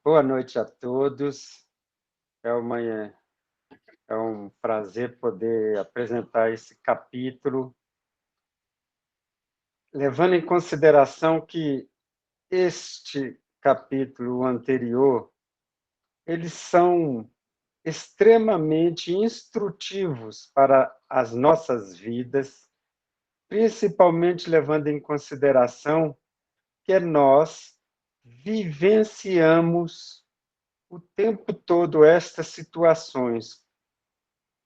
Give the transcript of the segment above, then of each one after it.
Boa noite a todos. É um prazer poder apresentar esse capítulo, levando em consideração que este capítulo o anterior, eles são extremamente instrutivos para as nossas vidas, principalmente levando em consideração que nós vivenciamos o tempo todo estas situações.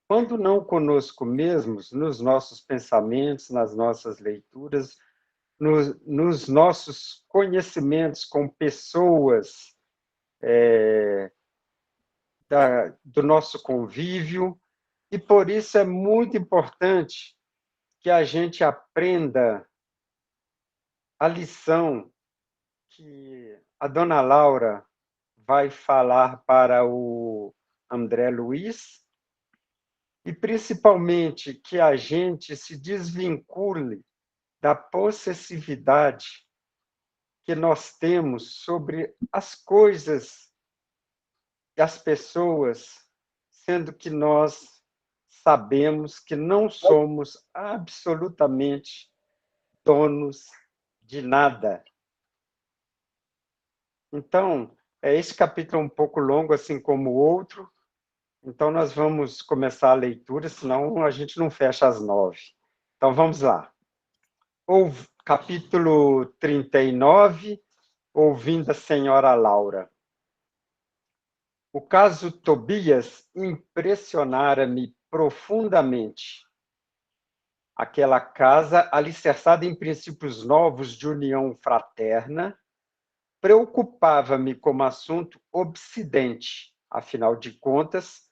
Quando não conosco mesmos, nos nossos pensamentos, nas nossas leituras, nos nossos conhecimentos com pessoas do nosso convívio, e por isso é muito importante que a gente aprenda a lição que a dona Laura vai falar para o André Luiz, e principalmente que a gente se desvincule da possessividade que nós temos sobre as coisas e as pessoas, sendo que nós sabemos que não somos absolutamente donos de nada. Então, esse capítulo é um pouco longo, assim como o outro, então nós vamos começar a leitura, senão a gente não fecha às 9. Então, vamos lá. Capítulo 39, Ouvindo a Senhora Laura. O caso Tobias impressionara-me profundamente. Aquela casa, alicerçada em princípios novos de união fraterna, preocupava-me como assunto obsidente. Afinal de contas,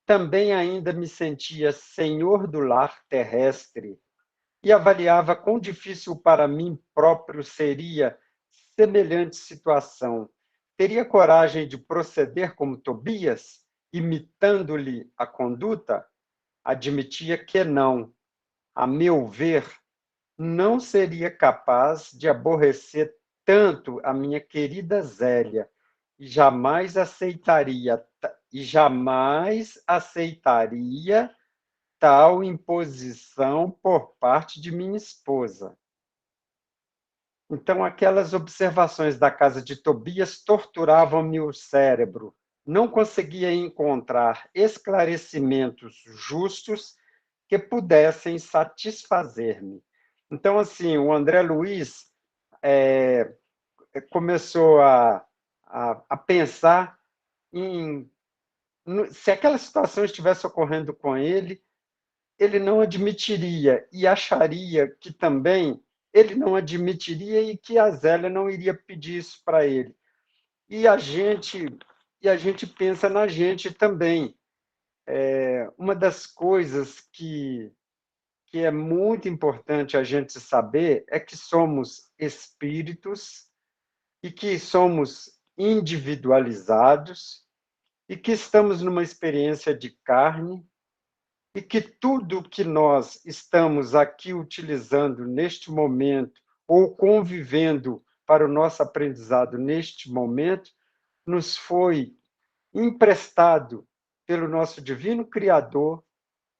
também ainda me sentia senhor do lar terrestre e avaliava quão difícil para mim próprio seria semelhante situação. Teria coragem de proceder como Tobias, imitando-lhe a conduta? Admitia que não. A meu ver, não seria capaz de aborrecer tanto a minha querida Zélia e jamais aceitaria tal imposição por parte de minha esposa. Então, aquelas observações da casa de Tobias torturavam-me o cérebro. Não conseguia encontrar esclarecimentos justos que pudessem satisfazer-me. Então, assim, o André Luiz começou a pensar em se aquela situação estivesse ocorrendo com ele, ele não admitiria e acharia que também ele não admitiria e que a Zélia não iria pedir isso para ele. E a gente pensa na gente também. Uma das coisas que é muito importante a gente saber é que somos espíritos e que somos individualizados e que estamos numa experiência de carne e que tudo que nós estamos aqui utilizando neste momento ou convivendo para o nosso aprendizado neste momento nos foi emprestado pelo nosso divino Criador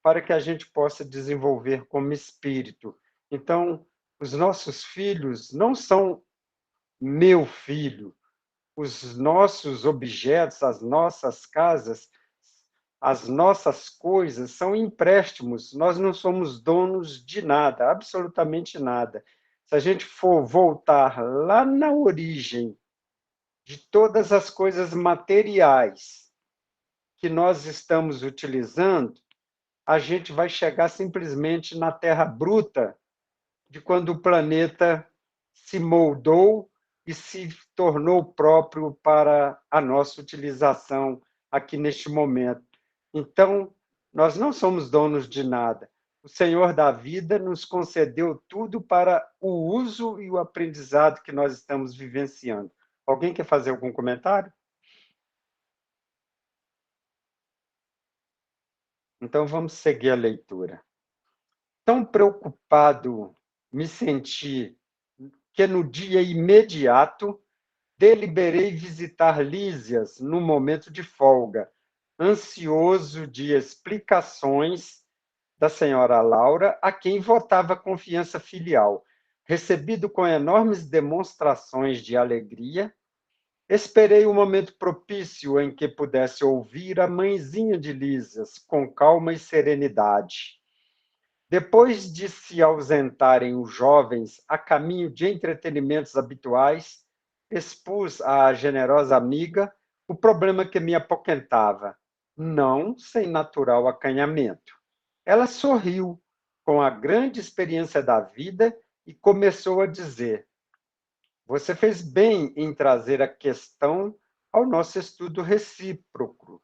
para que a gente possa desenvolver como espírito. Então, os nossos filhos não são meu filho, os nossos objetos, as nossas casas, as nossas coisas são empréstimos, nós não somos donos de nada, absolutamente nada. Se a gente for voltar lá na origem de todas as coisas materiais que nós estamos utilizando, a gente vai chegar simplesmente na terra bruta de quando o planeta se moldou e se tornou próprio para a nossa utilização aqui neste momento. Então, nós não somos donos de nada. O Senhor da vida nos concedeu tudo para o uso e o aprendizado que nós estamos vivenciando. Alguém quer fazer algum comentário? Então, vamos seguir a leitura. Tão preocupado me senti que no dia imediato deliberei visitar Lísias no momento de folga, ansioso de explicações da senhora Laura, a quem votava confiança filial. Recebido com enormes demonstrações de alegria, esperei o momento propício em que pudesse ouvir a mãezinha de Lísias com calma e serenidade. Depois de se ausentarem os jovens a caminho de entretenimentos habituais, expus à generosa amiga o problema que me apoquentava, não sem natural acanhamento. Ela sorriu com a grande experiência da vida e começou a dizer: Você fez bem em trazer a questão ao nosso estudo recíproco.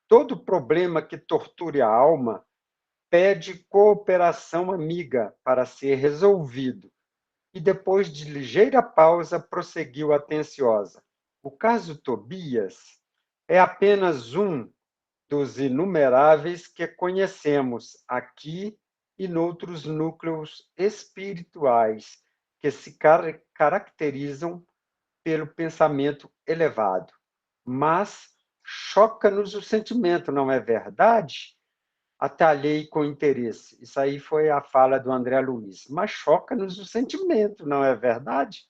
Todo problema que torture a alma pede cooperação amiga para ser resolvido. E depois de ligeira pausa, prosseguiu atenciosa. O caso Tobias é apenas um dos inumeráveis que conhecemos aqui e noutros núcleos espirituais que se caracterizam pelo pensamento elevado. Mas choca-nos o sentimento, não é verdade? Atalhei com interesse. Isso aí foi a fala do André Luiz. Mas choca-nos o sentimento, não é verdade?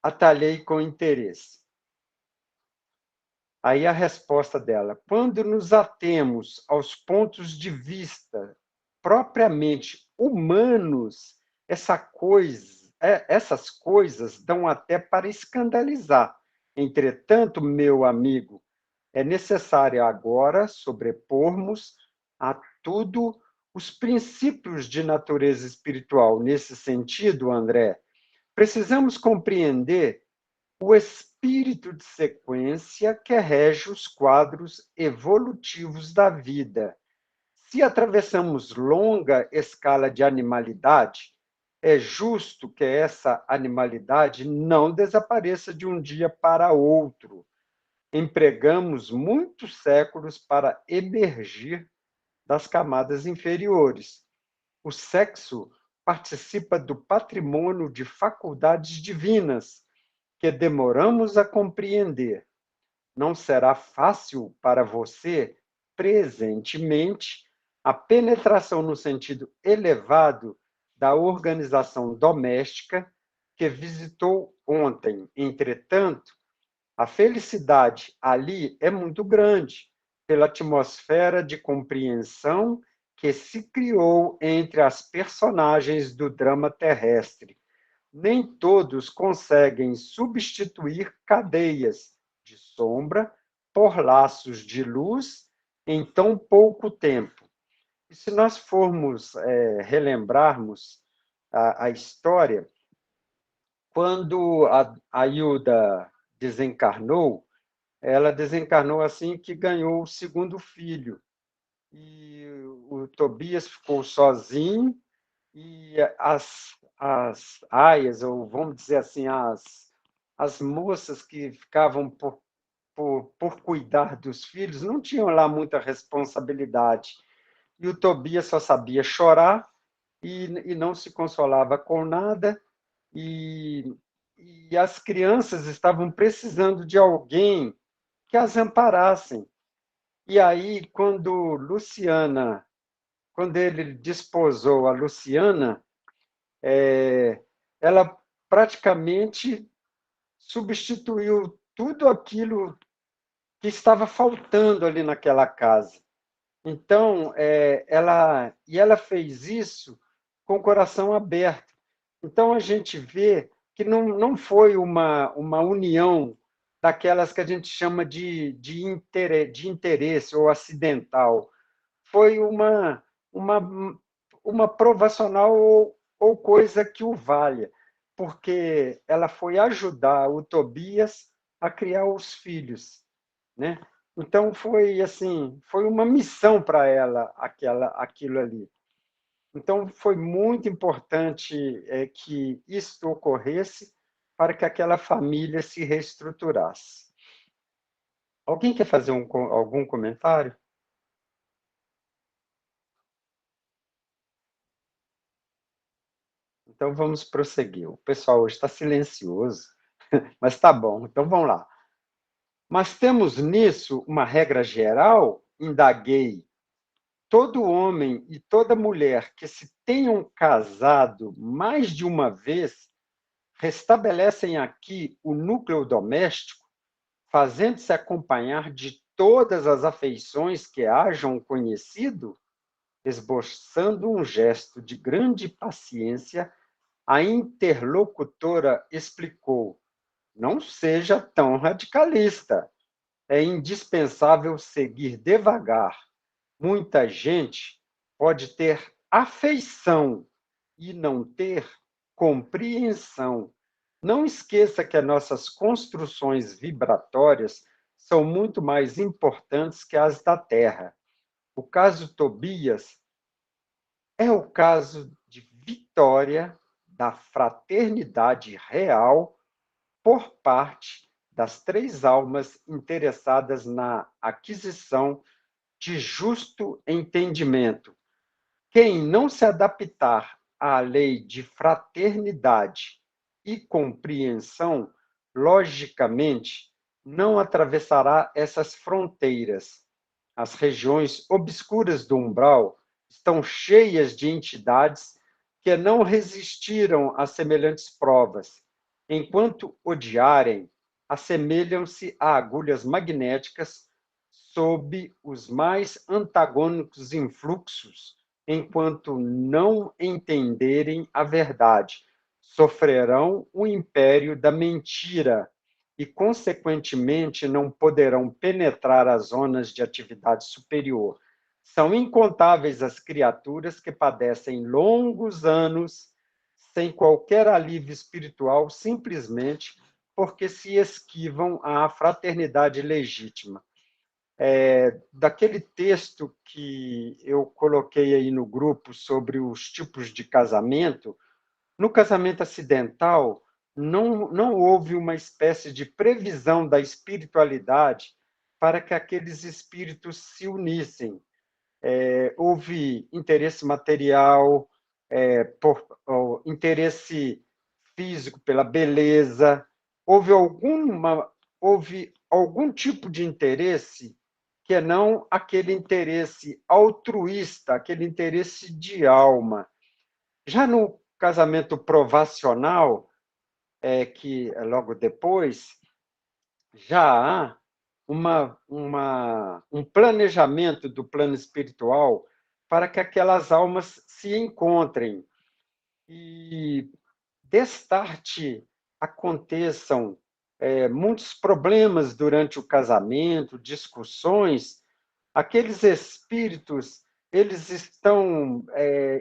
Atalhei com interesse. Aí a resposta dela: quando nos atemos aos pontos de vista propriamente humanos, essas coisas dão até para escandalizar. Entretanto, meu amigo, é necessário agora sobrepormos a tudo os princípios de natureza espiritual. Nesse sentido, André, precisamos compreender o espírito de sequência que rege os quadros evolutivos da vida. Se atravessamos longa escala de animalidade, é justo que essa animalidade não desapareça de um dia para outro. Empregamos muitos séculos para emergir das camadas inferiores. O sexo participa do patrimônio de faculdades divinas que demoramos a compreender. Não será fácil para você, presentemente, a penetração no sentido elevado da organização doméstica que visitou ontem. Entretanto, a felicidade ali é muito grande, pela atmosfera de compreensão que se criou entre as personagens do drama terrestre. Nem todos conseguem substituir cadeias de sombra por laços de luz em tão pouco tempo. E se nós formos relembrarmos a história, quando a Hilda desencarnou, ela desencarnou assim que ganhou o segundo filho. E o Tobias ficou sozinho e as aias, ou vamos dizer assim, as moças que ficavam por cuidar dos filhos, não tinham lá muita responsabilidade. E o Tobias só sabia chorar e não se consolava com nada, e, e as crianças estavam precisando de alguém que as amparassem. E aí, quando ele desposou a Luciana, ela praticamente substituiu tudo aquilo que estava faltando ali naquela casa. Então, ela fez isso com o coração aberto. Então, a gente vê que não foi uma união daquelas que a gente chama de interesse ou acidental. Foi uma, uma provacional ou coisa que o valha, porque ela foi ajudar o Tobias a criar os filhos, né? Então foi assim, foi uma missão para ela aquilo ali. Então foi muito importante que isso ocorresse para que aquela família se reestruturasse. Alguém quer fazer algum comentário? Então vamos prosseguir. O pessoal hoje está silencioso. Mas tá bom, então vamos lá. Mas temos nisso uma regra geral? Indaguei. Todo homem e toda mulher que se tenham casado mais de uma vez restabelecem aqui o núcleo doméstico, fazendo-se acompanhar de todas as afeições que hajam conhecido? Esboçando um gesto de grande paciência, a interlocutora explicou: não seja tão radicalista. É indispensável seguir devagar. Muita gente pode ter afeição e não ter compreensão. Não esqueça que as nossas construções vibratórias são muito mais importantes que as da Terra. O caso Tobias é o caso de vitória da fraternidade real por parte das três almas interessadas na aquisição de justo entendimento. Quem não se adaptar à lei de fraternidade e compreensão, logicamente, não atravessará essas fronteiras. As regiões obscuras do umbral estão cheias de entidades que não resistiram a semelhantes provas. Enquanto odiarem, assemelham-se a agulhas magnéticas sob os mais antagônicos influxos, enquanto não entenderem a verdade, sofrerão o império da mentira e, consequentemente, não poderão penetrar as zonas de atividade superior. São incontáveis as criaturas que padecem longos anos sem qualquer alívio espiritual, simplesmente porque se esquivam à fraternidade legítima. Daquele texto que eu coloquei aí no grupo sobre os tipos de casamento, no casamento acidental, não houve uma espécie de previsão da espiritualidade para que aqueles espíritos se unissem. Houve interesse material, interesse físico pela beleza, houve, houve algum tipo de interesse que não aquele interesse altruísta, aquele interesse de alma. Já no casamento provacional, que é logo depois, já há um planejamento do plano espiritual para que aquelas almas se encontrem. E destarte aconteçam muitos problemas durante o casamento, discussões, aqueles espíritos eles estão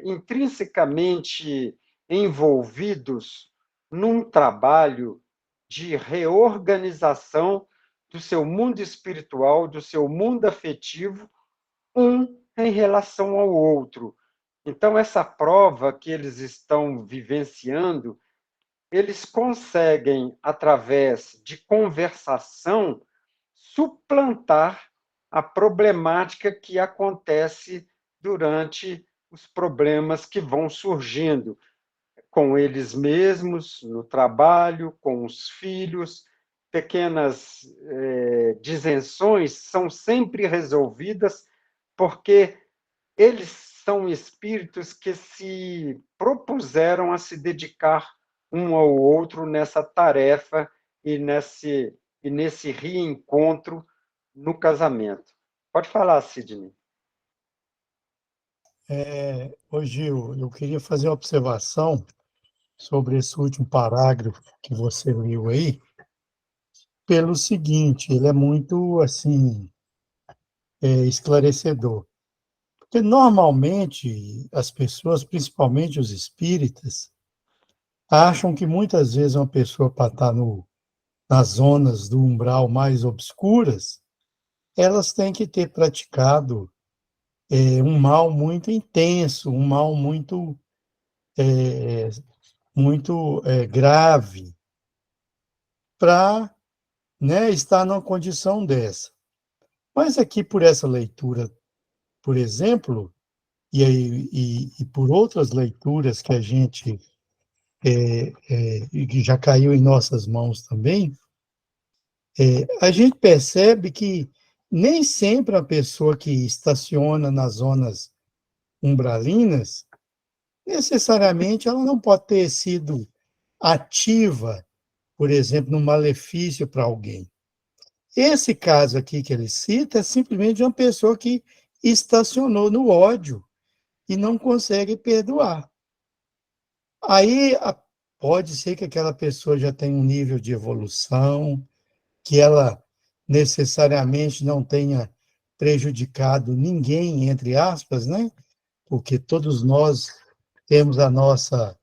intrinsecamente envolvidos num trabalho de reorganização do seu mundo espiritual, do seu mundo afetivo, um em relação ao outro. Então, essa prova que eles estão vivenciando, eles conseguem, através de conversação, suplantar a problemática que acontece durante os problemas que vão surgindo com eles mesmos, no trabalho, com os filhos. Pequenas disenções são sempre resolvidas porque eles são espíritos que se propuseram a se dedicar um ao outro nessa tarefa e nesse reencontro no casamento. Pode falar, Sidney. Ô Gil, eu queria fazer uma observação sobre esse último parágrafo que você leu aí, pelo seguinte, ele é muito, assim, esclarecedor. Porque normalmente as pessoas, principalmente os espíritas, acham que muitas vezes uma pessoa para estar nas zonas do umbral mais obscuras, elas têm que ter praticado um mal muito intenso, um mal é, muito grave, para, né, estar numa condição dessa. Mas aqui, por essa leitura, por exemplo, e por outras leituras que a gente e que já caiu em nossas mãos também, a gente percebe que nem sempre a pessoa que estaciona nas zonas umbralinas, necessariamente ela não pode ter sido ativa, por exemplo, no malefício para alguém. Esse caso aqui que ele cita é simplesmente de uma pessoa que estacionou no ódio e não consegue perdoar. Aí pode ser que aquela pessoa já tenha um nível de evolução, que ela necessariamente não tenha prejudicado ninguém, entre aspas, né? Porque todos nós temos a nossa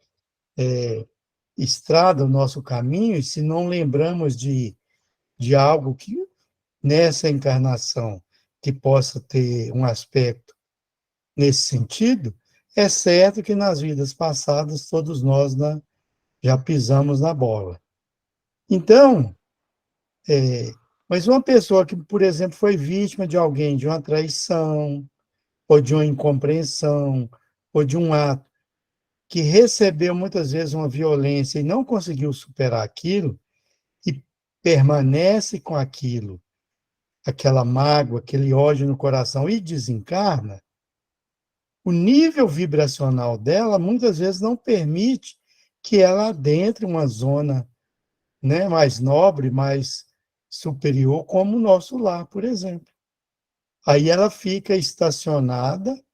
estrada, o nosso caminho, e se não lembramos de algo que nessa encarnação que possa ter um aspecto nesse sentido, é certo que nas vidas passadas todos nós já pisamos na bola. Então, mas uma pessoa que, por exemplo, foi vítima de alguém, de uma traição, ou de uma incompreensão, ou de um ato, que recebeu muitas vezes uma violência e não conseguiu superar aquilo, e permanece com aquilo, aquela mágoa, aquele ódio no coração e desencarna, o nível vibracional dela muitas vezes não permite que ela adentre uma zona, né, mais nobre, mais superior, como o nosso lar, por exemplo. Aí ela fica estacionada,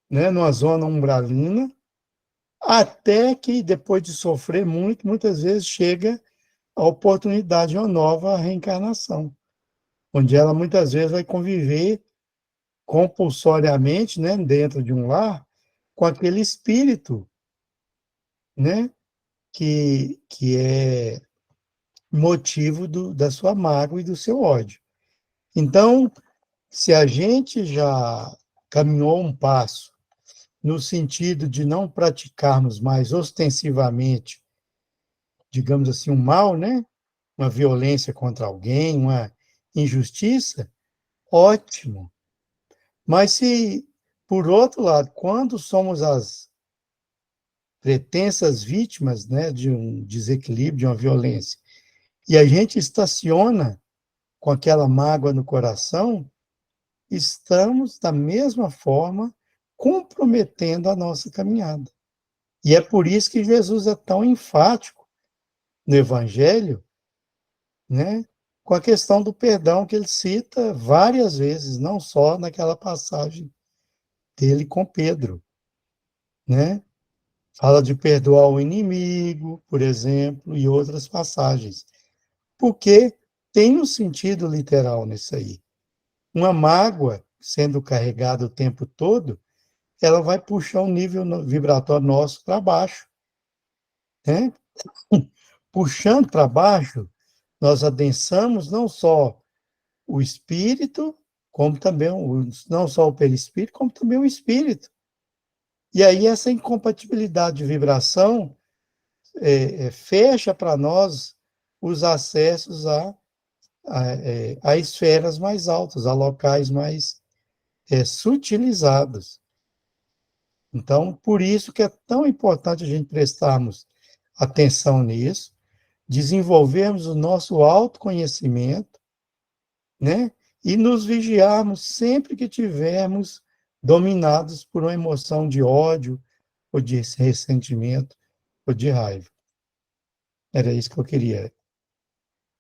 né, numa zona umbralina, até que, depois de sofrer muito, muitas vezes chega a oportunidade de uma nova reencarnação, onde ela muitas vezes vai conviver compulsoriamente, né, dentro de um lar, com aquele espírito, né, que é motivo da sua mágoa e do seu ódio. Então, se a gente já caminhou um passo no sentido de não praticarmos mais ostensivamente, digamos assim, um mal, né? Uma violência contra alguém, uma injustiça, ótimo. Mas se, por outro lado, quando somos as pretensas vítimas, né, de um desequilíbrio, de uma violência, e a gente estaciona com aquela mágoa no coração, estamos, da mesma forma, comprometendo a nossa caminhada. E é por isso que Jesus é tão enfático no Evangelho, né, com a questão do perdão que ele cita várias vezes, não só naquela passagem dele com Pedro, né? Fala de perdoar o inimigo, por exemplo, e outras passagens. Porque tem um sentido literal nisso aí. Uma mágoa sendo carregada o tempo todo, ela vai puxar o nível vibratório nosso para baixo, né? Puxando para baixo, nós adensamos não só o espírito, como também não só o perispírito, como também o espírito. E aí essa incompatibilidade de vibração fecha para nós os acessos a esferas mais altas, a locais mais sutilizados. Então, por isso que é tão importante a gente prestarmos atenção nisso, desenvolvermos o nosso autoconhecimento, né? E nos vigiarmos sempre que tivermos dominados por uma emoção de ódio, ou de ressentimento, ou de raiva. Era isso que eu queria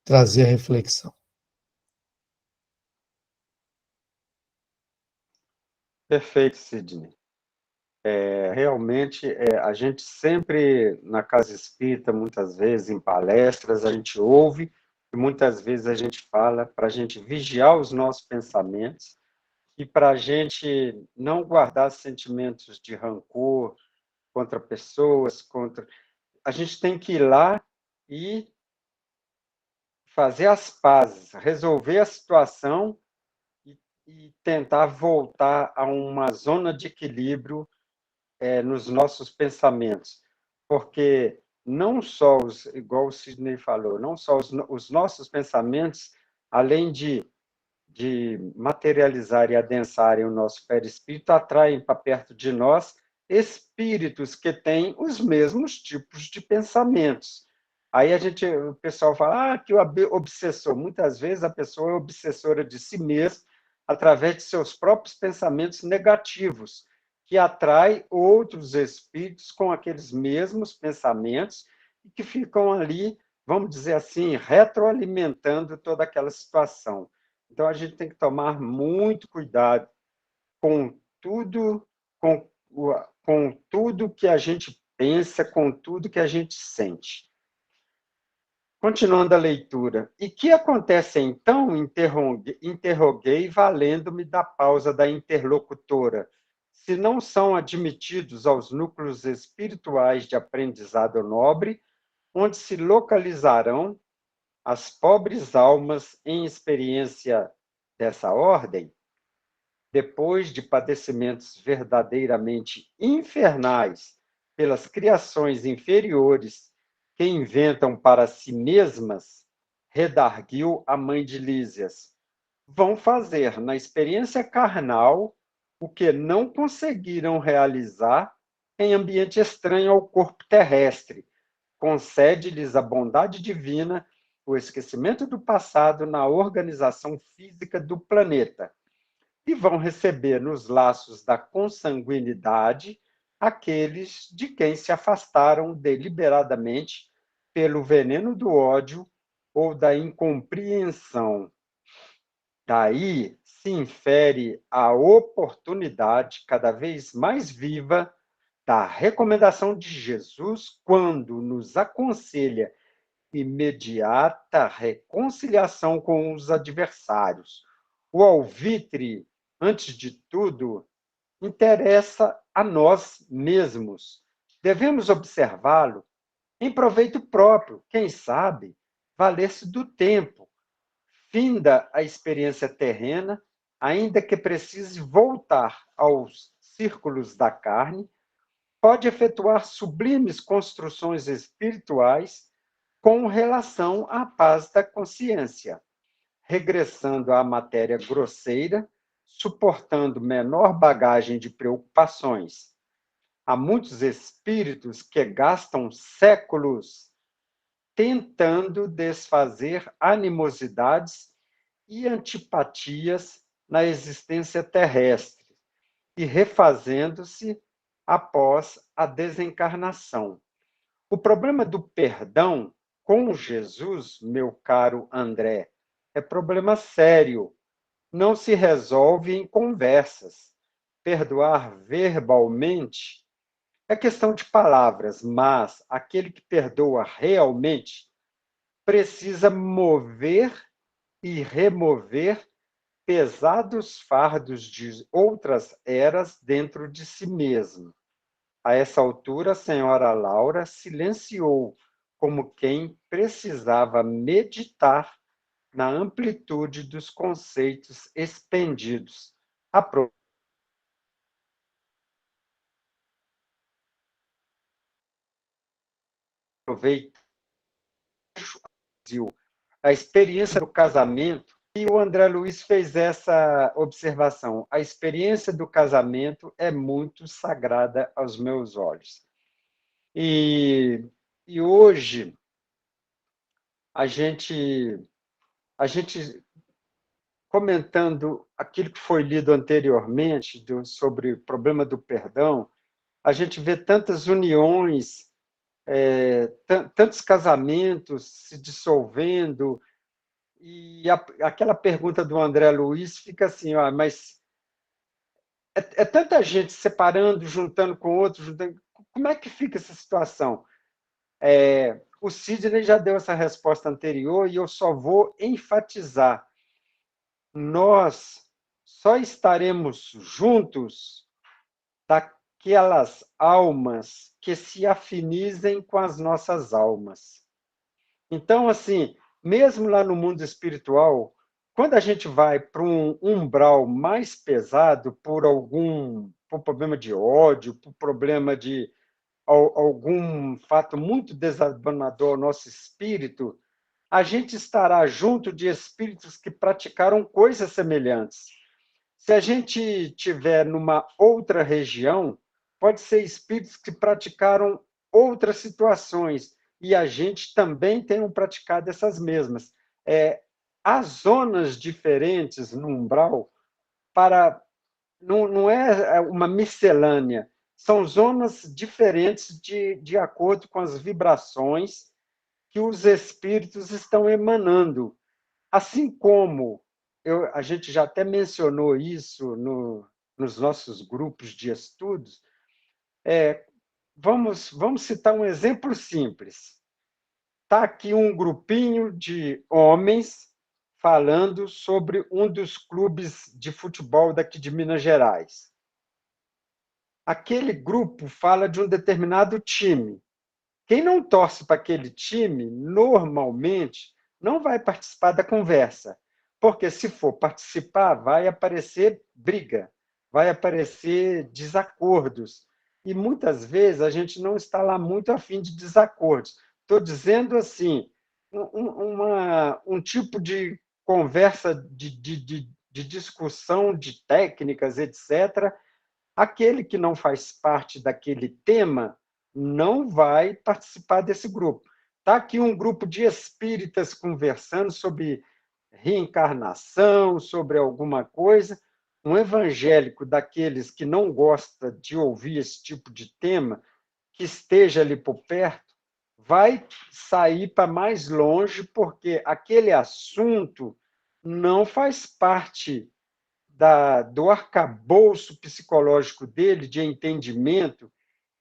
trazer a reflexão. Perfeito, Sidney. Realmente, a gente sempre, na casa espírita, muitas vezes, em palestras, a gente ouve, e muitas vezes a gente fala para a gente vigiar os nossos pensamentos e para a gente não guardar sentimentos de rancor contra pessoas, a gente tem que ir lá e fazer as pazes, resolver a situação e tentar voltar a uma zona de equilíbrio nos nossos pensamentos, porque não só igual o Sidney falou, não só os nossos pensamentos, além de materializar e adensarem o nosso perispírito, atraem para perto de nós espíritos que têm os mesmos tipos de pensamentos. Aí o pessoal fala que o obsessor, muitas vezes a pessoa é obsessora de si mesma através de seus próprios pensamentos negativos, que atrai outros espíritos com aqueles mesmos pensamentos e que ficam ali, vamos dizer assim, retroalimentando toda aquela situação. Então a gente tem que tomar muito cuidado com tudo, com, com tudo que a gente pensa, com tudo que a gente sente. Continuando a leitura. E que acontece então? Interroguei, valendo-me da pausa da interlocutora. Se não são admitidos aos núcleos espirituais de aprendizado nobre, onde se localizarão as pobres almas em experiência dessa ordem, depois de padecimentos verdadeiramente infernais pelas criações inferiores que inventam para si mesmas, redarguiu a mãe de Lísias, vão fazer na experiência carnal o que não conseguiram realizar em ambiente estranho ao corpo terrestre. Concede-lhes a bondade divina o esquecimento do passado na organização física do planeta e vão receber nos laços da consanguinidade aqueles de quem se afastaram deliberadamente pelo veneno do ódio ou da incompreensão. Daí se infere a oportunidade cada vez mais viva da recomendação de Jesus quando nos aconselha imediata reconciliação com os adversários. O alvitre, antes de tudo, interessa a nós mesmos. Devemos observá-lo em proveito próprio, quem sabe, valer-se do tempo. Finda a experiência terrena, ainda que precise voltar aos círculos da carne, pode efetuar sublimes construções espirituais com relação à paz da consciência, regressando à matéria grosseira, suportando menor bagagem de preocupações. Há muitos espíritos que gastam séculos tentando desfazer animosidades e antipatias na existência terrestre e refazendo-se após a desencarnação. O problema do perdão com Jesus, meu caro André, é problema sério. Não se resolve em conversas. Perdoar verbalmente é questão de palavras, mas aquele que perdoa realmente precisa mover e remover pesados fardos de outras eras dentro de si mesmo. A essa altura, a senhora Laura silenciou, como quem precisava meditar na amplitude dos conceitos expendidos. Aproveito a experiência do casamento, e o André Luiz fez essa observação. A experiência do casamento é muito sagrada aos meus olhos. E hoje, a gente comentando aquilo que foi lido anteriormente sobre o problema do perdão, a gente vê tantas uniões, tantos casamentos se dissolvendo, e aquela pergunta do André Luiz fica assim, mas é tanta gente separando, juntando com outros, como é que fica essa situação? O Sidney já deu essa resposta anterior e eu só vou enfatizar. Nós só estaremos juntos daquelas almas que se afinizem com as nossas almas. Então, assim, mesmo lá no mundo espiritual, quando a gente vai para um umbral mais pesado por problema de ódio, por problema de algum fato muito desabanador ao nosso espírito, a gente estará junto de espíritos que praticaram coisas semelhantes. Se a gente estiver numa outra região, pode ser espíritos que praticaram outras situações, e a gente também tem praticado essas mesmas. Há zonas diferentes no umbral para... Não é uma miscelânea, são zonas diferentes de acordo com as vibrações que os espíritos estão emanando. Assim como a gente já até mencionou isso nos nossos grupos de estudos, vamos citar um exemplo simples. Está aqui um grupinho de homens falando sobre um dos clubes de futebol daqui de Minas Gerais. Aquele grupo fala de um determinado time. Quem não torce para aquele time, normalmente, não vai participar da conversa, porque se for participar, vai aparecer briga, vai aparecer desacordos. E muitas vezes a gente não está lá muito a fim de desacordos. Estou dizendo assim, um tipo de conversa de discussão de técnicas, etc. Aquele que não faz parte daquele tema não vai participar desse grupo. Está aqui um grupo de espíritas conversando sobre reencarnação, sobre alguma coisa. Um evangélico daqueles que não gosta de ouvir esse tipo de tema, que esteja ali por perto, vai sair para mais longe, porque aquele assunto não faz parte do arcabouço psicológico dele, de entendimento,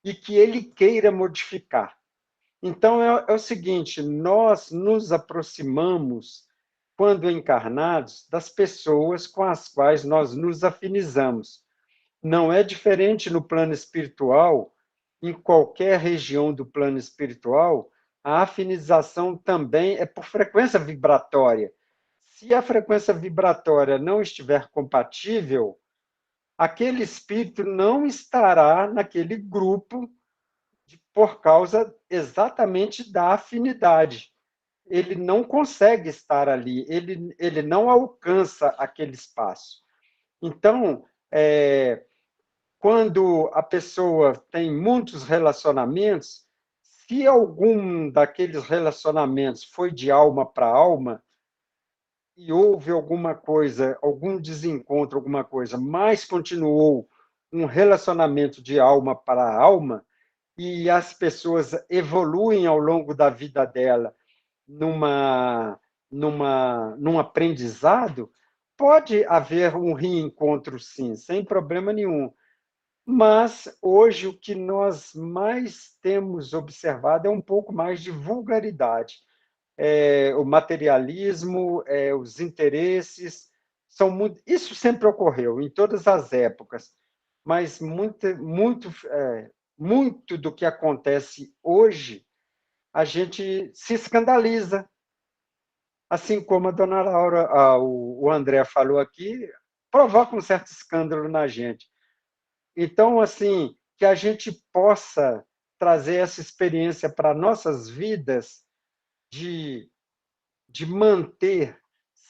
e que ele queira modificar. Então, é o seguinte, nós nos aproximamos, quando encarnados, das pessoas com as quais nós nos afinizamos. Não é diferente no plano espiritual, em qualquer região do plano espiritual, a afinização também é por frequência vibratória. Se a frequência vibratória não estiver compatível, aquele espírito não estará naquele grupo por causa exatamente da afinidade. Ele não consegue estar ali, ele não alcança aquele espaço. Então, quando a pessoa tem muitos relacionamentos, se algum daqueles relacionamentos foi de alma para alma, e houve alguma coisa, algum desencontro, alguma coisa, mas continuou um relacionamento de alma para alma, e as pessoas evoluem ao longo da vida dela num aprendizado, pode haver um reencontro, sim, sem problema nenhum. Mas hoje o que nós mais temos observado é um pouco mais de vulgaridade. O materialismo, os interesses, são muito... Isso sempre ocorreu, em todas as épocas, mas muito do que acontece hoje, a gente se escandaliza, assim como a dona Laura, o André falou aqui, provoca um certo escândalo na gente. Então, assim, que a gente possa trazer essa experiência para nossas vidas de manter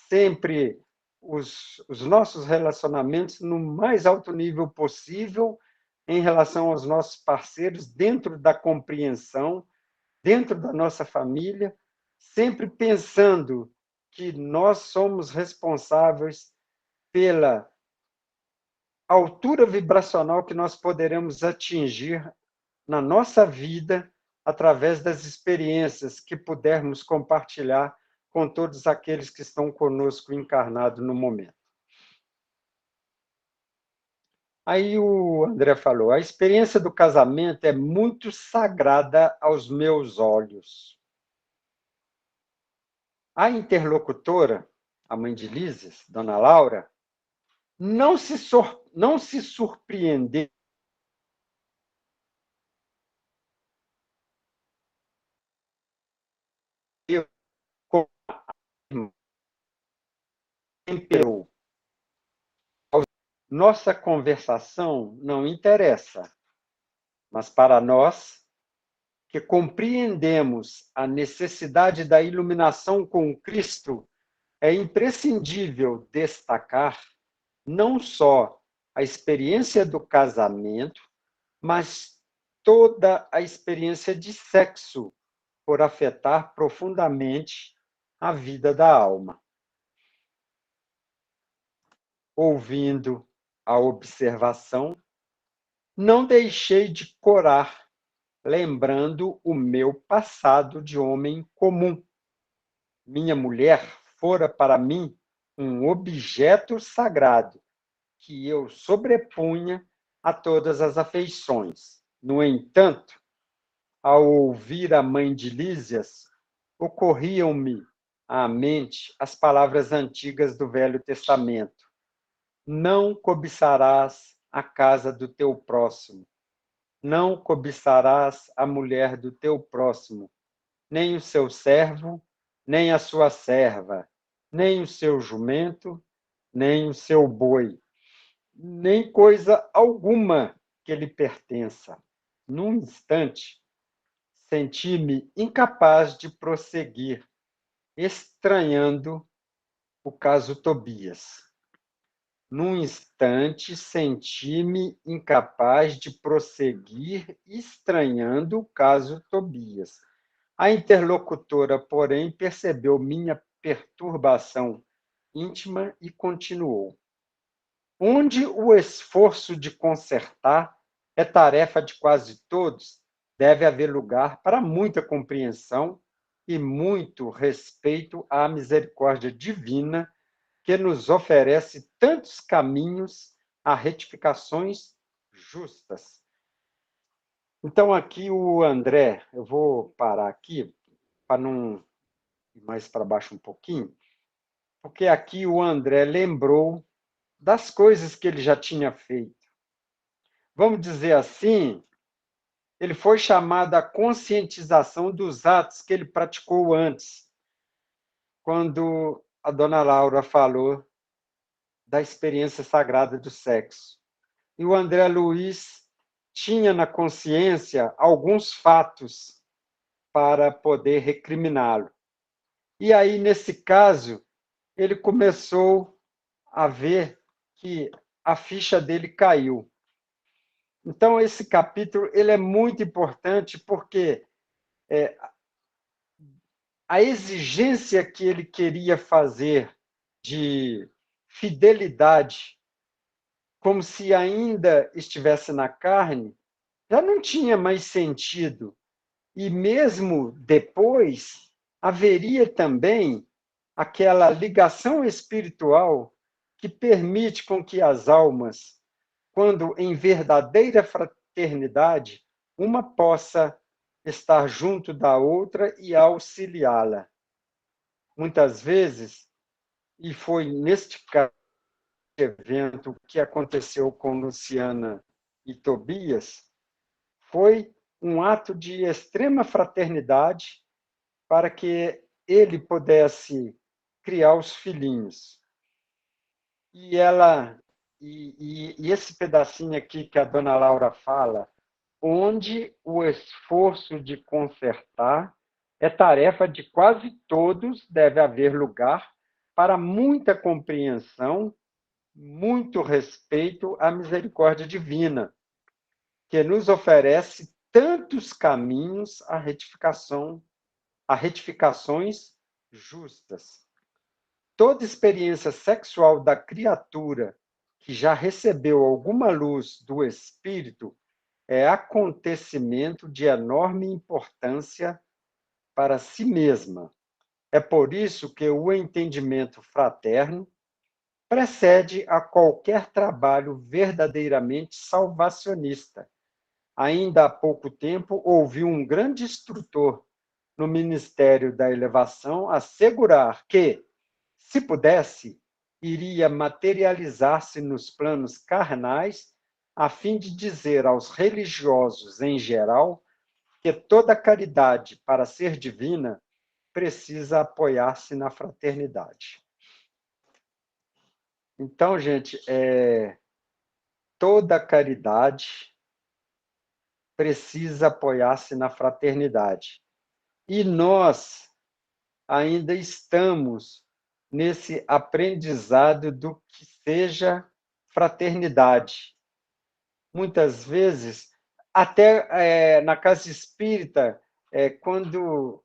sempre os nossos relacionamentos no mais alto nível possível em relação aos nossos parceiros, dentro da compreensão, dentro da nossa família, sempre pensando que nós somos responsáveis pela altura vibracional que nós poderemos atingir na nossa vida através das experiências que pudermos compartilhar com todos aqueles que estão conosco encarnados no momento. Aí o André falou, a experiência do casamento é muito sagrada aos meus olhos. A interlocutora, a mãe de Lises, dona Laura, não se surpreendeu com temperou. Nossa conversação não interessa, mas para nós, que compreendemos a necessidade da iluminação com Cristo, é imprescindível destacar não só a experiência do casamento, mas toda a experiência de sexo por afetar profundamente a vida da alma. Ouvindo a observação, não deixei de corar, lembrando o meu passado de homem comum. Minha mulher fora para mim um objeto sagrado que eu sobrepunha a todas as afeições. No entanto, ao ouvir a mãe de Lísias, ocorriam-me à mente as palavras antigas do Velho Testamento: não cobiçarás a casa do teu próximo, não cobiçarás a mulher do teu próximo, nem o seu servo, nem a sua serva, nem o seu jumento, nem o seu boi, nem coisa alguma que lhe pertença. Num instante, senti-me incapaz de prosseguir, estranhando o caso Tobias. Num instante, senti-me incapaz de prosseguir, estranhando o caso Tobias. A interlocutora, porém, percebeu minha perturbação íntima e continuou: onde o esforço de consertar é tarefa de quase todos, deve haver lugar para muita compreensão e muito respeito à misericórdia divina, que nos oferece tantos caminhos a retificações justas. Então, aqui o André, eu vou parar aqui para não ir mais para baixo um pouquinho, porque aqui o André lembrou das coisas que ele já tinha feito. Vamos dizer assim, ele foi chamado à conscientização dos atos que ele praticou antes, quando a dona Laura falou da experiência sagrada do sexo. E o André Luiz tinha na consciência alguns fatos para poder recriminá-lo. E aí, nesse caso, ele começou a ver que a ficha dele caiu. Então, esse capítulo ele é muito importante porque a exigência que ele queria fazer de fidelidade, como se ainda estivesse na carne, já não tinha mais sentido. E mesmo depois, haveria também aquela ligação espiritual que permite com que as almas, quando em verdadeira fraternidade, uma possa estar junto da outra e auxiliá-la. Muitas vezes, e foi neste evento que aconteceu com Luciana e Tobias, foi um ato de extrema fraternidade para que ele pudesse criar os filhinhos. E ela e esse pedacinho aqui que a dona Laura fala, onde o esforço de consertar é tarefa de quase todos, deve haver lugar para muita compreensão, muito respeito à misericórdia divina, que nos oferece tantos caminhos à retificação, a retificações justas. Toda experiência sexual da criatura que já recebeu alguma luz do Espírito é acontecimento de enorme importância para si mesma. É por isso que o entendimento fraterno precede a qualquer trabalho verdadeiramente salvacionista. Ainda há pouco tempo, ouvi um grande instrutor no Ministério da Elevação assegurar que, se pudesse, iria materializar-se nos planos carnais, a fim de dizer aos religiosos em geral que toda caridade, para ser divina, precisa apoiar-se na fraternidade. Então, gente, toda caridade precisa apoiar-se na fraternidade. E nós ainda estamos nesse aprendizado do que seja fraternidade. Muitas vezes até na casa espírita, quando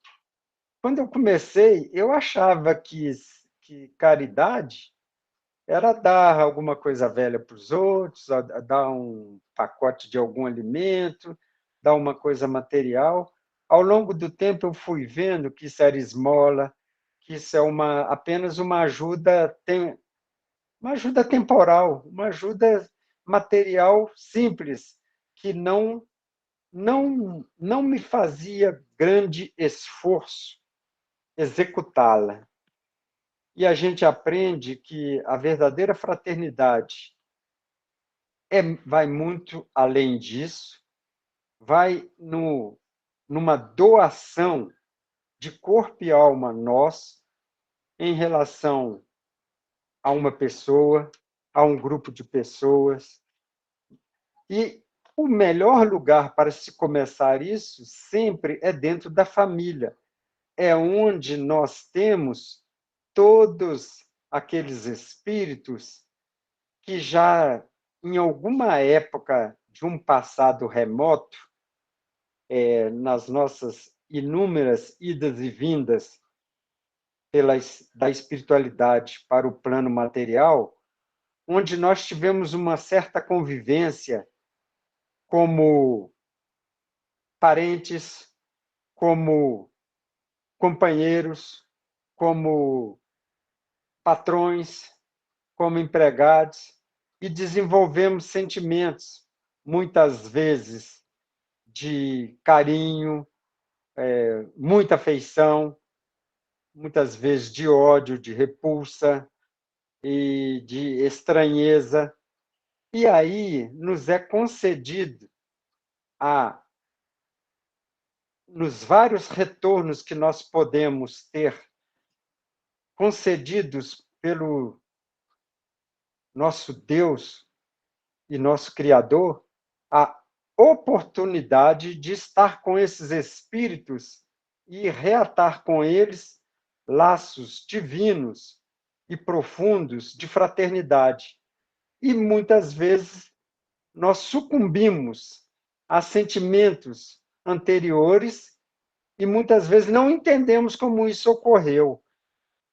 eu comecei, eu achava que caridade era dar alguma coisa velha para os outros, dar um pacote de algum alimento, dar uma coisa material. Ao longo do tempo, eu fui vendo que isso era esmola, que isso é apenas uma ajuda temporal, uma ajuda material simples, que não me fazia grande esforço executá-la. E a gente aprende que a verdadeira fraternidade vai muito além disso, vai numa doação de corpo e alma nós em relação a uma pessoa, a um grupo de pessoas. E o melhor lugar para se começar isso sempre é dentro da família. É onde nós temos todos aqueles espíritos que já, em alguma época de um passado remoto, nas nossas inúmeras idas e vindas da espiritualidade para o plano material, onde nós tivemos uma certa convivência como parentes, como companheiros, como patrões, como empregados, e desenvolvemos sentimentos, muitas vezes de carinho, muita afeição, muitas vezes de ódio, de repulsa e de estranheza. E aí nos é concedido, nos vários retornos que nós podemos ter, concedidos pelo nosso Deus e nosso Criador, a oportunidade de estar com esses espíritos e reatar com eles laços divinos e profundos de fraternidade. E muitas vezes nós sucumbimos a sentimentos anteriores e muitas vezes não entendemos como isso ocorreu.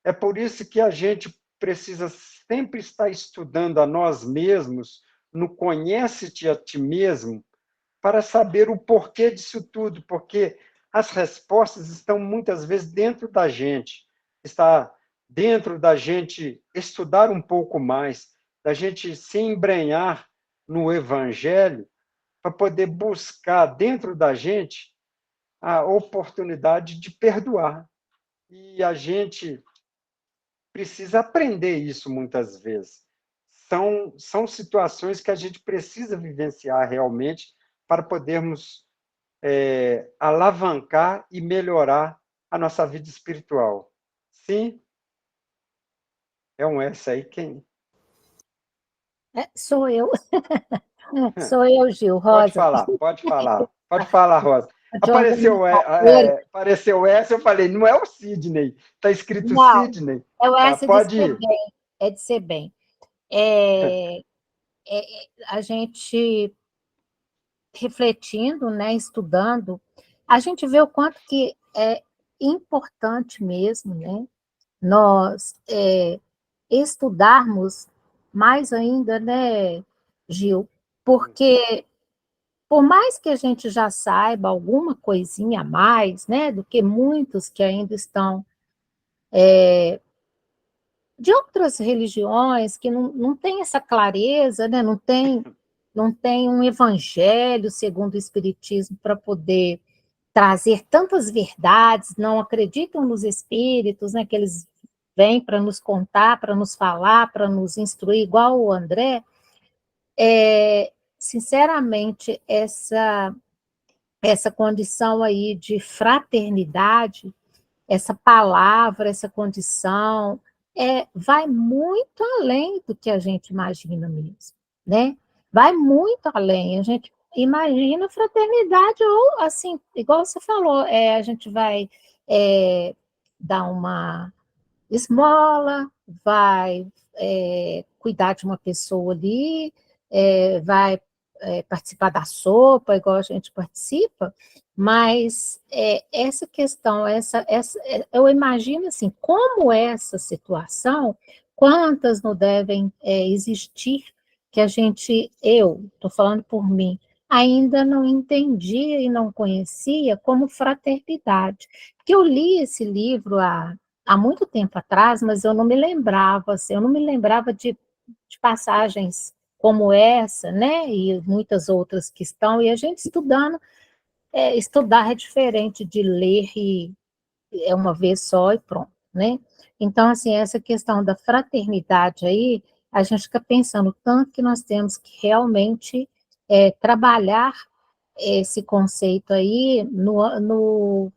É por isso que a gente precisa sempre estar estudando a nós mesmos, no conhece-te a ti mesmo, para saber o porquê disso tudo, porque as respostas estão muitas vezes dentro da gente. Está dentro da gente estudar um pouco mais, da gente se embrenhar no Evangelho, para poder buscar dentro da gente a oportunidade de perdoar. E a gente precisa aprender isso muitas vezes. São situações que a gente precisa vivenciar realmente para podermos alavancar e melhorar a nossa vida espiritual. Sim, é um S aí quem? Sou eu. Sou eu, Gil, Pode Rosa. falar, pode falar. Pode falar, Rosa. A Joana me Apareceu S, eu falei, não é o Sidney, está escrito Não, Sidney. é o Tá, S de pode ser ir. bem. É de ser bem. É, a gente refletindo, né, estudando, a gente vê o quanto que é importante mesmo, né, nós estudarmos mais ainda, né, Gil, porque por mais que a gente já saiba alguma coisinha a mais, né, do que muitos que ainda estão de outras religiões que não tem essa clareza, né, não tem um evangelho segundo o Espiritismo para poder trazer tantas verdades, não acreditam nos espíritos, né, que eles vêm para nos contar, para nos falar, para nos instruir, igual o André. Sinceramente, essa condição aí de fraternidade, essa palavra, essa condição, vai muito além do que a gente imagina mesmo, né? Vai muito além. A gente imagina fraternidade ou, assim, igual você falou, a gente vai dar uma esmola, vai cuidar de uma pessoa ali, vai participar da sopa, igual a gente participa, mas essa questão, eu imagino assim, como essa situação, quantas não devem existir que a gente, eu estou falando por mim, ainda não entendia e não conhecia como fraternidade. Porque eu li esse livro há muito tempo atrás, mas eu não me lembrava, assim, eu não me lembrava de passagens como essa, né, e muitas outras que estão, e a gente estudando, estudar é diferente de ler e é uma vez só e pronto, né? Então, assim, essa questão da fraternidade aí, a gente fica pensando tanto que nós temos que realmente trabalhar esse conceito aí no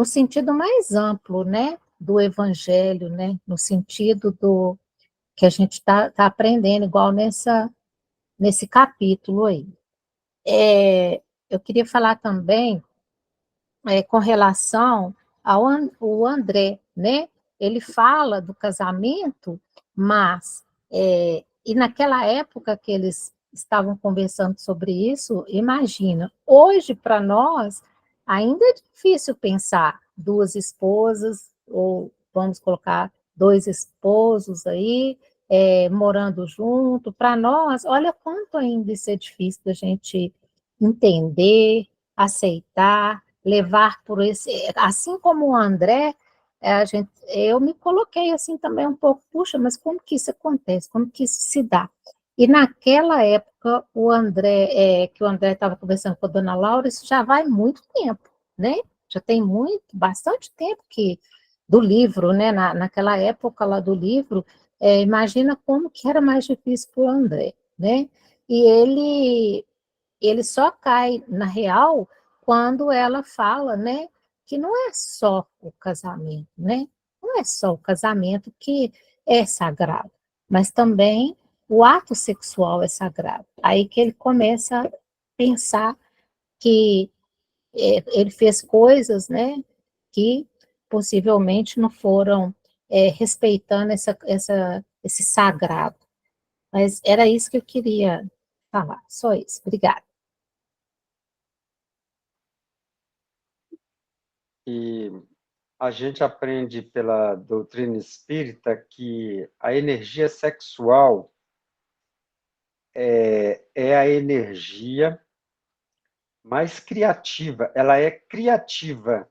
sentido mais amplo, né, do evangelho, né, no sentido do que a gente está aprendendo, igual nesse capítulo aí. Eu queria falar também com relação ao André, né? Ele fala do casamento, mas e naquela época que eles estavam conversando sobre isso, imagina, hoje para nós ainda é difícil pensar duas esposas, ou vamos colocar dois esposos aí, morando junto. Para nós, olha quanto ainda isso é difícil da gente entender, aceitar, levar por esse, assim como o André, eu me coloquei assim também um pouco, puxa, mas como que isso acontece? Como que isso se dá? E naquela época, que o André estava conversando com a dona Laura, isso já vai muito tempo, né? Já tem bastante tempo do livro, né? Naquela época lá do livro, imagina como que era mais difícil para o André, né? E ele só cai na real quando ela fala, né, que não é só o casamento, né? Não é só o casamento que é sagrado, mas também o ato sexual é sagrado. Aí que ele começa a pensar que ele fez coisas, né, que possivelmente não foram respeitando esse sagrado. Mas era isso que eu queria falar, só isso. Obrigada. E a gente aprende pela doutrina espírita que a energia sexual é a energia mais criativa, ela é criativa.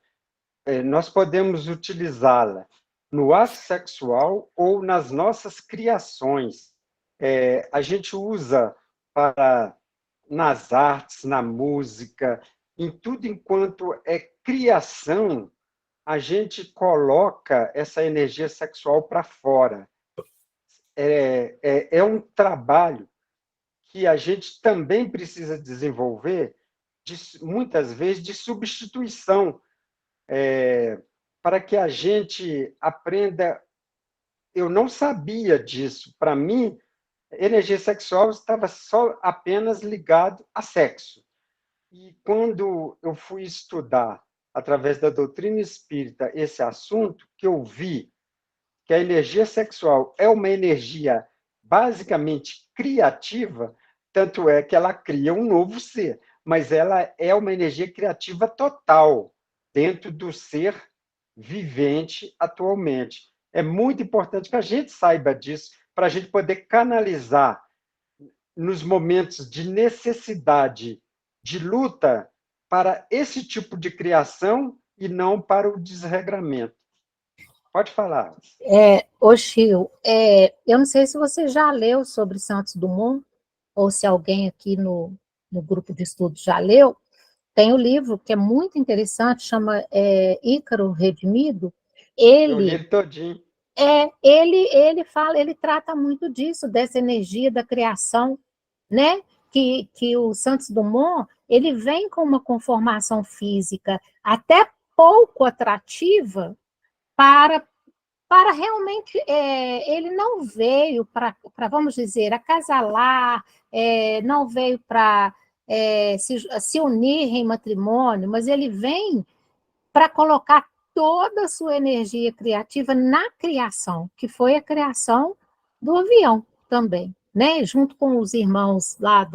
Nós podemos utilizá-la no ato sexual ou nas nossas criações. A gente usa nas artes, na música, em tudo enquanto é criação, a gente coloca essa energia sexual para fora. É um trabalho que a gente também precisa desenvolver, muitas vezes, de substituição, para que a gente aprenda. Eu não sabia disso. Para mim, energia sexual estava só apenas ligado a sexo. E quando eu fui estudar, através da doutrina espírita, esse assunto, que eu vi que a energia sexual é uma energia basicamente criativa, tanto é que ela cria um novo ser, mas ela é uma energia criativa total dentro do ser vivente atualmente. É muito importante que a gente saiba disso, para a gente poder canalizar nos momentos de necessidade, de luta, para esse tipo de criação e não para o desregramento. Pode falar. Chiu, eu não sei se você já leu sobre Santos Dumont, ou se alguém aqui no grupo de estudos já leu. Tem um livro que é muito interessante, chama Ícaro Redimido. Eu li ele todinho. Ele fala, ele trata muito disso, dessa energia da criação, né? Que o Santos Dumont, ele vem com uma conformação física até pouco atrativa para realmente, ele não veio para, vamos dizer, acasalar, não veio para se unir em matrimônio, mas ele vem para colocar toda a sua energia criativa na criação, que foi a criação do avião também, né? Junto com os irmãos lá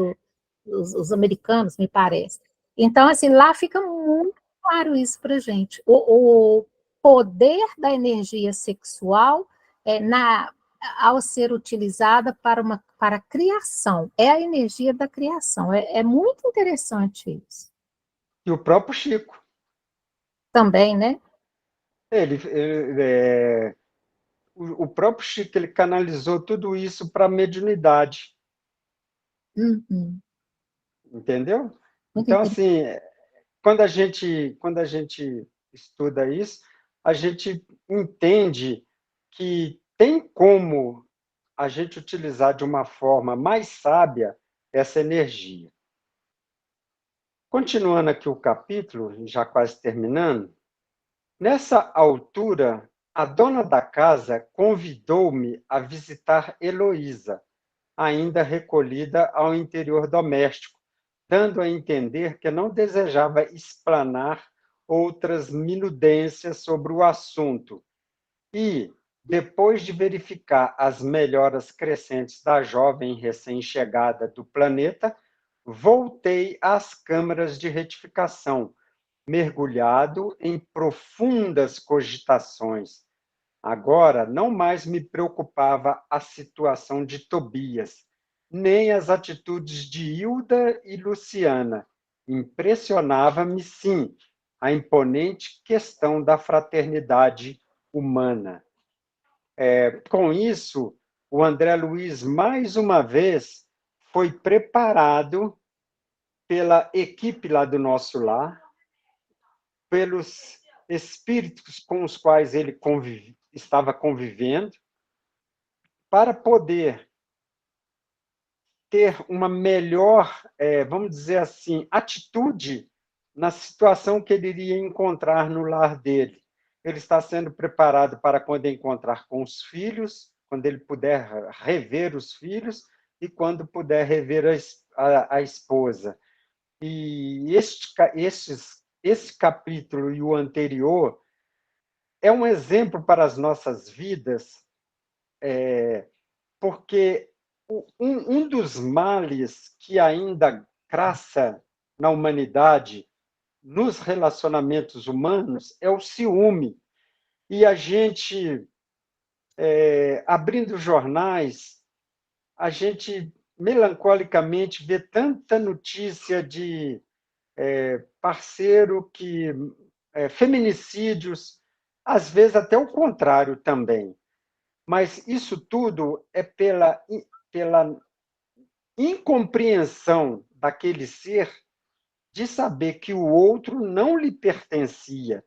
os americanos, me parece. Então, assim, lá fica muito claro isso para a gente. O poder da energia sexual ao ser utilizada para a criação. É a energia da criação. É muito interessante isso. E o próprio Chico. Também, né? O próprio Chico, ele canalizou tudo isso para a mediunidade. Uhum. Entendeu? Muito Então, interessante. assim, quando a gente estuda isso, a gente entende que tem como a gente utilizar de uma forma mais sábia essa energia. Continuando aqui o capítulo, já quase terminando, nessa altura, a dona da casa convidou-me a visitar Heloísa, ainda recolhida ao interior doméstico, dando a entender que não desejava explanar outras minudências sobre o assunto. E, depois de verificar as melhoras crescentes da jovem recém-chegada do planeta, voltei às câmaras de retificação, mergulhado em profundas cogitações. Agora, não mais me preocupava a situação de Tobias, nem as atitudes de Hilda e Luciana. Impressionava-me, sim, a imponente questão da fraternidade humana. Com isso, o André Luiz, mais uma vez, foi preparado pela equipe lá do nosso lar, pelos espíritos com os quais ele estava convivendo, para poder ter uma melhor, vamos dizer assim, atitude na situação que ele iria encontrar no lar dele. Ele está sendo preparado para quando encontrar com os filhos, quando ele puder rever os filhos e quando puder rever a esposa. E esse capítulo e o anterior é um exemplo para as nossas vidas, porque um dos males que ainda graça na humanidade, nos relacionamentos humanos, é o ciúme. E a gente, abrindo jornais, a gente melancolicamente vê tanta notícia de parceiro que feminicídios, às vezes até o contrário também. Mas isso tudo é pela incompreensão daquele ser de saber que o outro não lhe pertencia.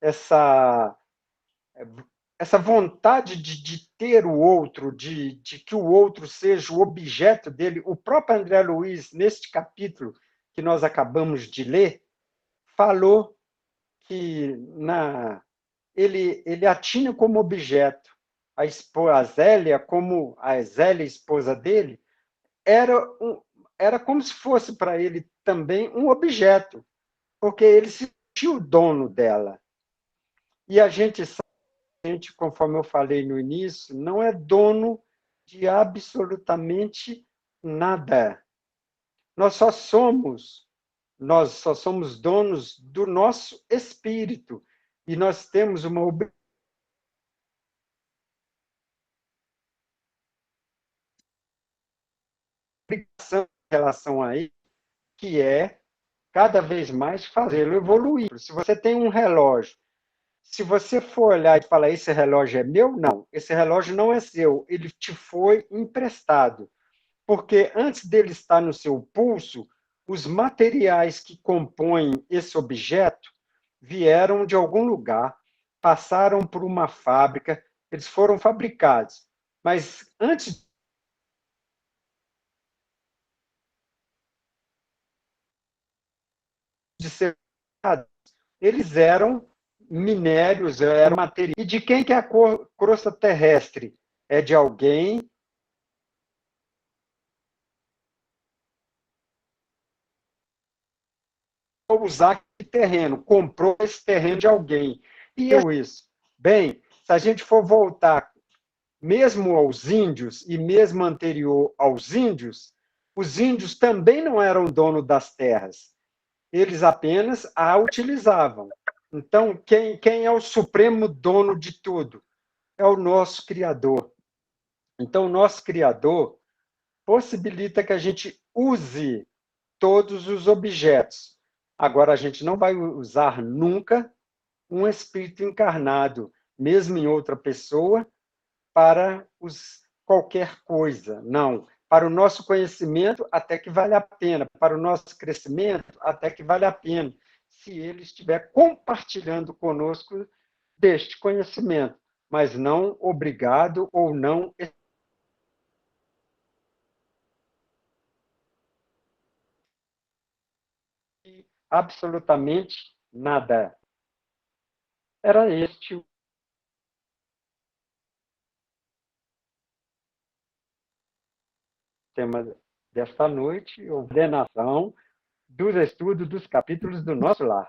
Essa, essa vontade de ter o outro, de que o outro seja o objeto dele. O próprio André Luiz, neste capítulo que nós acabamos de ler, falou que ele a tinha como objeto. A Zélia, como a Zélia, esposa dele, era como se fosse para ele também um objeto, porque ele se sentia o dono dela. E a gente, conforme eu falei no início, não é dono de absolutamente nada. Nós só somos donos do nosso espírito e nós temos uma obrigação em relação a isso, que é cada vez mais fazê-lo evoluir. Se você tem um relógio, se você for olhar e falar, esse relógio é meu, não. Esse relógio não é seu, ele te foi emprestado. Porque antes dele estar no seu pulso, os materiais que compõem esse objeto vieram de algum lugar, passaram por uma fábrica, eles foram fabricados. Mas antes de ser fabricados, eles eram minérios, eram materiais. E de quem que é a crosta terrestre? É de alguém usar esse terreno, comprou esse terreno de alguém. E eu isso. Bem, se a gente for voltar mesmo aos índios e mesmo anterior aos índios, os índios também não eram donos das terras. Eles apenas a utilizavam. Então, quem é o supremo dono de tudo? É o nosso Criador. Então, o nosso Criador possibilita que a gente use todos os objetos. Agora, a gente não vai usar nunca um espírito encarnado, mesmo em outra pessoa, para qualquer coisa. Não. Para o nosso conhecimento, até que vale a pena. Para o nosso crescimento, até que vale a pena. Se ele estiver compartilhando conosco deste conhecimento, mas não obrigado ou não absolutamente nada. Era este o tema desta noite, ordenação dos estudos dos capítulos do nosso lar.